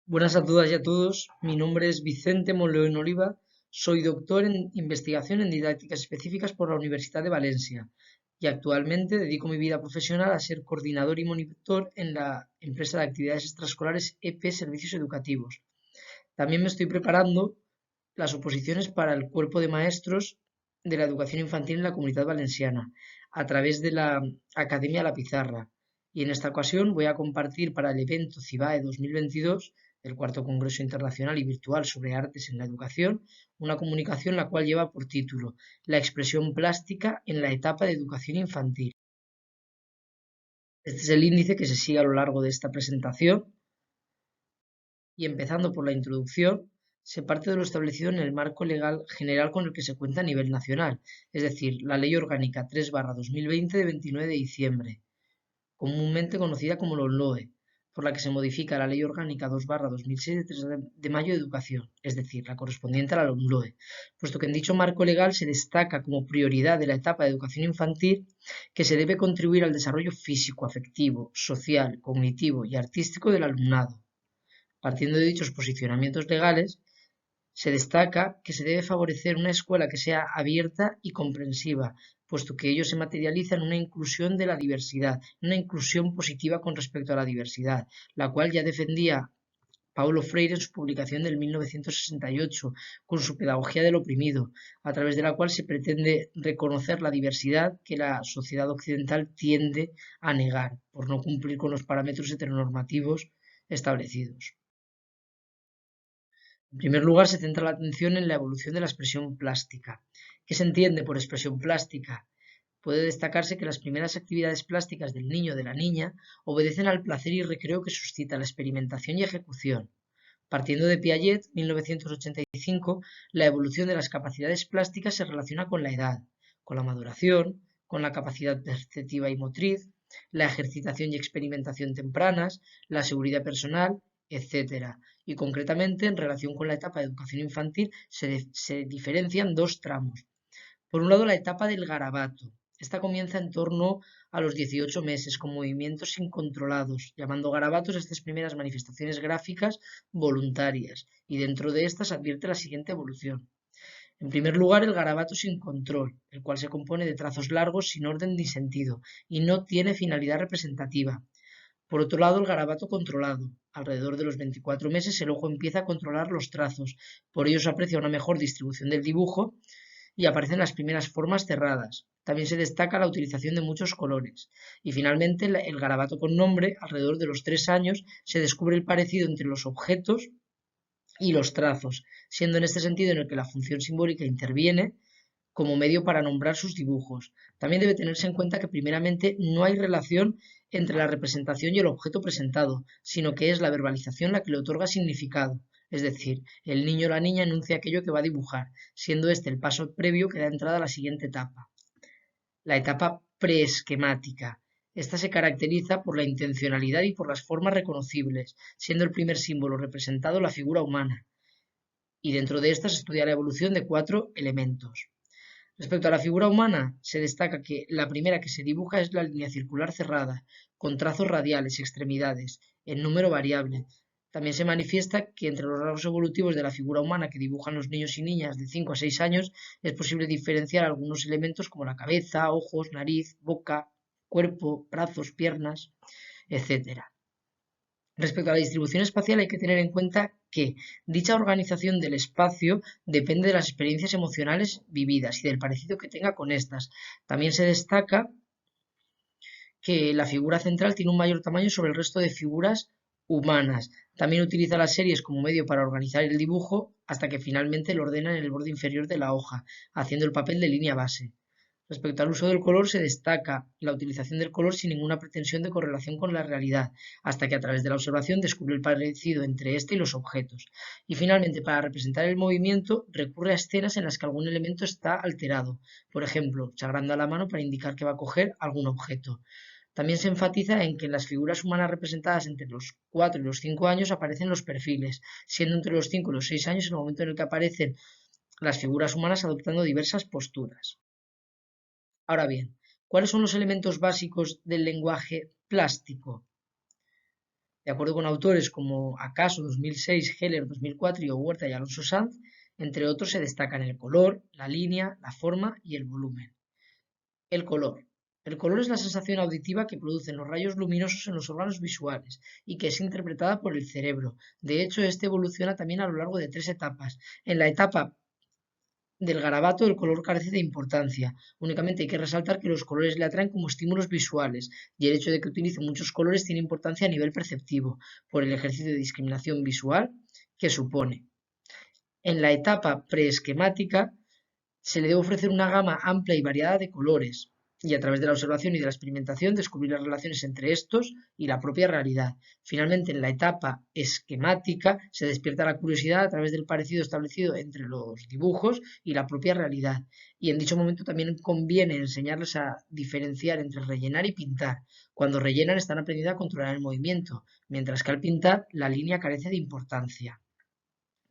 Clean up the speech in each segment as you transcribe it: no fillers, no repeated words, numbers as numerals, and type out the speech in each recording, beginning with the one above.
Buenas a todas y a todos. Mi nombre es Vicente Monleón Oliva. Soy doctor en investigación en didácticas específicas por la Universidad de Valencia y actualmente dedico mi vida profesional a ser coordinador y monitor en la empresa de actividades extraescolares EP Servicios Educativos. También me estoy preparando las oposiciones para el cuerpo de maestros de la educación infantil en la Comunidad Valenciana a través de la Academia La Pizarra. Y en esta ocasión voy a compartir para el evento CIBAE 2022, el cuarto Congreso Internacional y Virtual sobre Artes en la Educación, una comunicación la cual lleva por título La expresión plástica en la etapa de educación infantil. Este es el índice que se sigue a lo largo de esta presentación y empezando por la introducción, se parte de lo establecido en el marco legal general con el que se cuenta a nivel nacional, es decir, la Ley Orgánica 3/2020 de 29 de diciembre, comúnmente conocida como la LOE, por la que se modifica la Ley Orgánica 2/2006 de 3 de mayo de Educación, es decir, la correspondiente a la LOE, puesto que en dicho marco legal se destaca como prioridad de la etapa de educación infantil que se debe contribuir al desarrollo físico, afectivo, social, cognitivo y artístico del alumnado. Partiendo de dichos posicionamientos legales, se destaca que se debe favorecer una escuela que sea abierta y comprensiva, puesto que ello se materializa en una inclusión de la diversidad, una inclusión positiva con respecto a la diversidad, la cual ya defendía Paulo Freire en su publicación del 1968, con su Pedagogía del oprimido, a través de la cual se pretende reconocer la diversidad que la sociedad occidental tiende a negar por no cumplir con los parámetros heteronormativos establecidos. En primer lugar, se centra la atención en la evolución de la expresión plástica. ¿Qué se entiende por expresión plástica? Puede destacarse que las primeras actividades plásticas del niño o de la niña obedecen al placer y recreo que suscita la experimentación y ejecución. Partiendo de Piaget, 1985, la evolución de las capacidades plásticas se relaciona con la edad, con la maduración, con la capacidad perceptiva y motriz, la ejercitación y experimentación tempranas, la seguridad personal, etc. Y concretamente, en relación con la etapa de educación infantil, se diferencian dos tramos. Por un lado, la etapa del garabato. Esta comienza en torno a los 18 meses, con movimientos incontrolados, llamando garabatos a estas primeras manifestaciones gráficas voluntarias, y dentro de estas advierte la siguiente evolución. En primer lugar, el garabato sin control, el cual se compone de trazos largos sin orden ni sentido, y no tiene finalidad representativa. Por otro lado, el garabato controlado. Alrededor de los 24 meses el ojo empieza a controlar los trazos, por ello se aprecia una mejor distribución del dibujo y aparecen las primeras formas cerradas. También se destaca la utilización de muchos colores. Y finalmente, el garabato con nombre, alrededor de los 3 años, se descubre el parecido entre los objetos y los trazos, siendo en este sentido en el que la función simbólica interviene como medio para nombrar sus dibujos. También debe tenerse en cuenta que primeramente no hay relación entre la representación y el objeto presentado, sino que es la verbalización la que le otorga significado. Es decir, el niño o la niña enuncia aquello que va a dibujar, siendo este el paso previo que da entrada a la siguiente etapa, la etapa preesquemática. Esta se caracteriza por la intencionalidad y por las formas reconocibles, siendo el primer símbolo representado la figura humana, y dentro de esta se estudia la evolución de 4 elementos. Respecto a la figura humana, se destaca que la primera que se dibuja es la línea circular cerrada, con trazos radiales, extremidades, en número variable. También se manifiesta que entre los rasgos evolutivos de la figura humana que dibujan los niños y niñas de 5 a 6 años es posible diferenciar algunos elementos como la cabeza, ojos, nariz, boca, cuerpo, brazos, piernas, etc. Respecto a la distribución espacial hay que tener en cuenta que dicha organización del espacio depende de las experiencias emocionales vividas y del parecido que tenga con estas. También se destaca que la figura central tiene un mayor tamaño sobre el resto de figuras humanas. También utiliza las series como medio para organizar el dibujo hasta que finalmente lo ordena en el borde inferior de la hoja, haciendo el papel de línea base. Respecto al uso del color, se destaca la utilización del color sin ninguna pretensión de correlación con la realidad, hasta que a través de la observación descubre el parecido entre éste y los objetos. Y finalmente, para representar el movimiento, recurre a escenas en las que algún elemento está alterado, por ejemplo, chagrando a la mano para indicar que va a coger algún objeto. También se enfatiza en que en las figuras humanas representadas entre los 4 y los 5 años aparecen los perfiles, siendo entre los 5 y los 6 años el momento en el que aparecen las figuras humanas adoptando diversas posturas. Ahora bien, ¿cuáles son los elementos básicos del lenguaje plástico? De acuerdo con autores como Acaso 2006, Heller 2004 y Huerta y Alonso Sanz, entre otros se destacan el color, la línea, la forma y el volumen. El color. El color es la sensación auditiva que producen los rayos luminosos en los órganos visuales y que es interpretada por el cerebro. De hecho, este evoluciona también a lo largo de 3 etapas. En la etapa del garabato el color carece de importancia. Únicamente hay que resaltar que los colores le atraen como estímulos visuales y el hecho de que utilice muchos colores tiene importancia a nivel perceptivo, por el ejercicio de discriminación visual que supone. En la etapa preesquemática se le debe ofrecer una gama amplia y variada de colores, y a través de la observación y de la experimentación descubrir las relaciones entre estos y la propia realidad. Finalmente, en la etapa esquemática se despierta la curiosidad a través del parecido establecido entre los dibujos y la propia realidad. Y en dicho momento también conviene enseñarles a diferenciar entre rellenar y pintar. Cuando rellenan están aprendiendo a controlar el movimiento, mientras que al pintar la línea carece de importancia,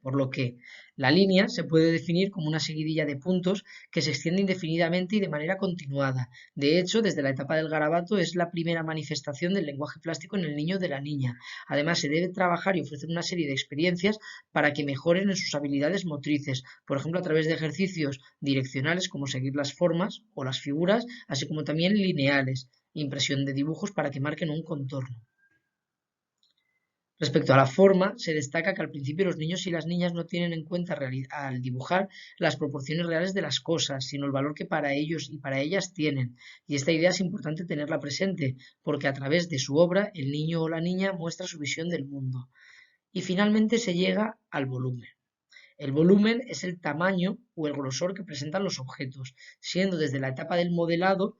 por lo que la línea se puede definir como una seguidilla de puntos que se extiende indefinidamente y de manera continuada. De hecho, desde la etapa del garabato es la primera manifestación del lenguaje plástico en el niño o de la niña. Además, se debe trabajar y ofrecer una serie de experiencias para que mejoren en sus habilidades motrices, por ejemplo, a través de ejercicios direccionales como seguir las formas o las figuras, así como también lineales, impresión de dibujos para que marquen un contorno. Respecto a la forma, se destaca que al principio los niños y las niñas no tienen en cuenta al dibujar las proporciones reales de las cosas, sino el valor que para ellos y para ellas tienen. Y esta idea es importante tenerla presente, porque a través de su obra el niño o la niña muestra su visión del mundo. Y finalmente se llega al volumen. El volumen es el tamaño o el grosor que presentan los objetos, siendo desde la etapa del modelado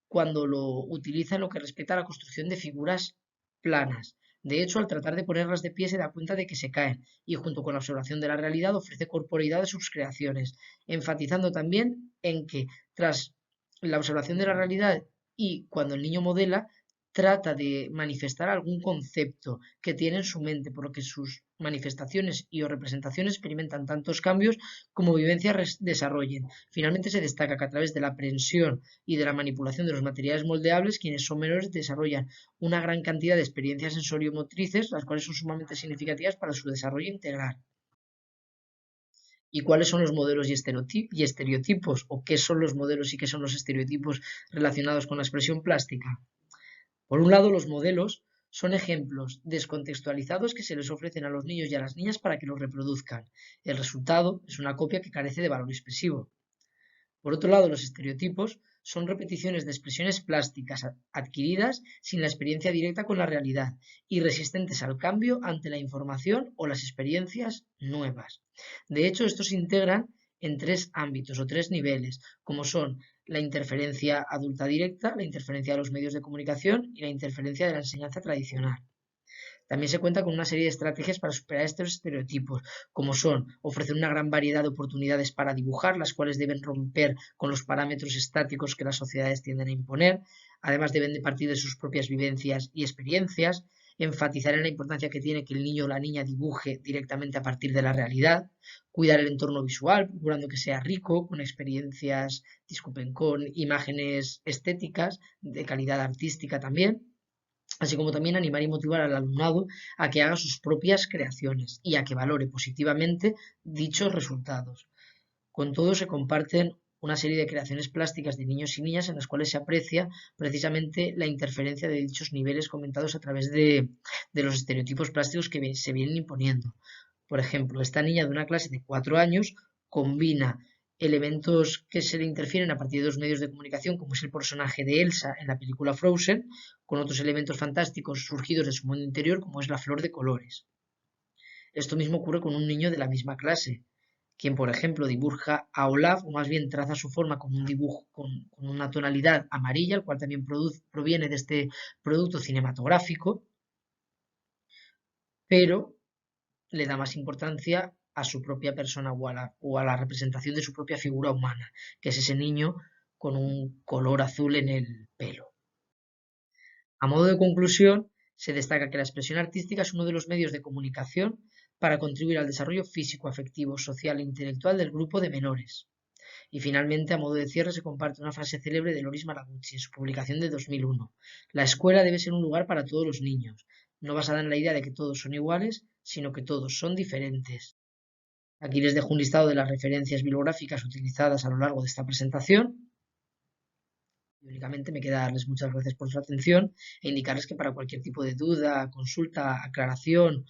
cuando lo utiliza en lo que respecta a la construcción de figuras planas. De hecho, al tratar de ponerlas de pie se da cuenta de que se caen y junto con la observación de la realidad ofrece corporeidad a sus creaciones, enfatizando también en que tras la observación de la realidad y cuando el niño modela, trata de manifestar algún concepto que tiene en su mente, por lo que sus manifestaciones y o representaciones experimentan tantos cambios como vivencias desarrollen. Finalmente se destaca que a través de la aprehensión y de la manipulación de los materiales moldeables, quienes son menores desarrollan una gran cantidad de experiencias sensoriomotrices, las cuales son sumamente significativas para su desarrollo integral. ¿Y cuáles son los modelos y estereotipos? ¿O qué son los modelos y qué son los estereotipos relacionados con la expresión plástica? Por un lado, los modelos son ejemplos descontextualizados que se les ofrecen a los niños y a las niñas para que los reproduzcan. El resultado es una copia que carece de valor expresivo. Por otro lado, los estereotipos son repeticiones de expresiones plásticas adquiridas sin la experiencia directa con la realidad y resistentes al cambio ante la información o las experiencias nuevas. De hecho, estos se integran en 3 ámbitos o 3 niveles, como son la interferencia adulta directa, la interferencia de los medios de comunicación y la interferencia de la enseñanza tradicional. También se cuenta con una serie de estrategias para superar estos estereotipos, como son ofrecer una gran variedad de oportunidades para dibujar, las cuales deben romper con los parámetros estáticos que las sociedades tienden a imponer. Además, deben de partir de sus propias vivencias y experiencias, enfatizar en la importancia que tiene que el niño o la niña dibuje directamente a partir de la realidad, cuidar el entorno visual, procurando que sea rico, con experiencias, disculpen, con imágenes estéticas, de calidad artística también, así como también animar y motivar al alumnado a que haga sus propias creaciones y a que valore positivamente dichos resultados. Con todo se comparten una serie de creaciones plásticas de niños y niñas en las cuales se aprecia precisamente la interferencia de dichos niveles comentados a través de los estereotipos plásticos que se vienen imponiendo. Por ejemplo, esta niña de una clase de 4 años combina elementos que se le interfieren a partir de los medios de comunicación, como es el personaje de Elsa en la película Frozen, con otros elementos fantásticos surgidos de su mundo interior, como es la flor de colores. Esto mismo ocurre con un niño de la misma clase, quien, por ejemplo, dibuja a Olaf, o más bien traza su forma con un dibujo con una tonalidad amarilla, el cual también proviene de este producto cinematográfico, pero le da más importancia a su propia persona o a la representación de su propia figura humana, que es ese niño con un color azul en el pelo. A modo de conclusión, se destaca que la expresión artística es uno de los medios de comunicación para contribuir al desarrollo físico, afectivo, social e intelectual del grupo de menores. Y finalmente, a modo de cierre, se comparte una frase célebre de Loris Maraguchi en su publicación de 2001. La escuela debe ser un lugar para todos los niños, no basada en la idea de que todos son iguales, sino que todos son diferentes. Aquí les dejo un listado de las referencias bibliográficas utilizadas a lo largo de esta presentación. Y únicamente me queda darles muchas gracias por su atención e indicarles que para cualquier tipo de duda, consulta, aclaración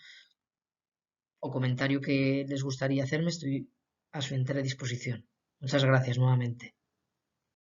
o comentario que les gustaría hacerme, estoy a su entera disposición. Muchas gracias nuevamente.